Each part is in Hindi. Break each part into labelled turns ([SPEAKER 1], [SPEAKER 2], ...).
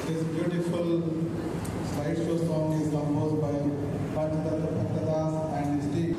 [SPEAKER 1] This beautiful slideshow song is composed by Panchadatta Bhaktadas and his team.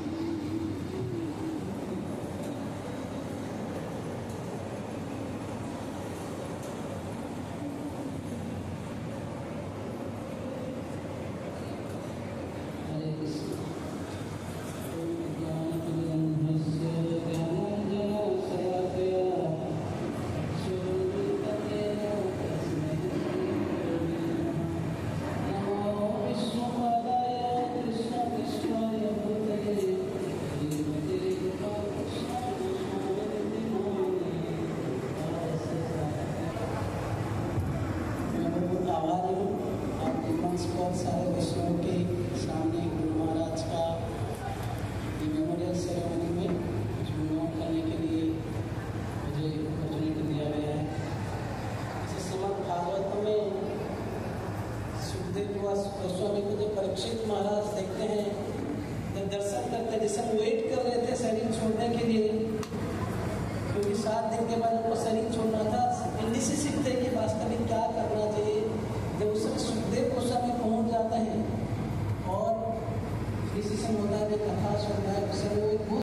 [SPEAKER 2] आभारी हूँ आपके मंच पर सारे विषयों के सामने गुरु महाराज का मेमोरियल सेरेमनी में चुनाव करने के लिए मुझे अपॉर्चुनिटी दिया गया है। इस श्रीमद् भागवत में सुखदेव गोस्वामी को जब परीक्षित महाराज देखते हैं, जब दर्शन करते हैं, जैसे वेट कर रहे थे शरीर छोड़ने के लिए, क्योंकि 7 दिन के बाद उनको शरीर छोड़ना था, हिंदी से सीखते हैं कि वास्तविक क्या करना चाहिए। जब उस समय सुखदेव गोस्वामी पहुंच जाते हैं और किसी से होता है कथा सुनता है, उस समय वो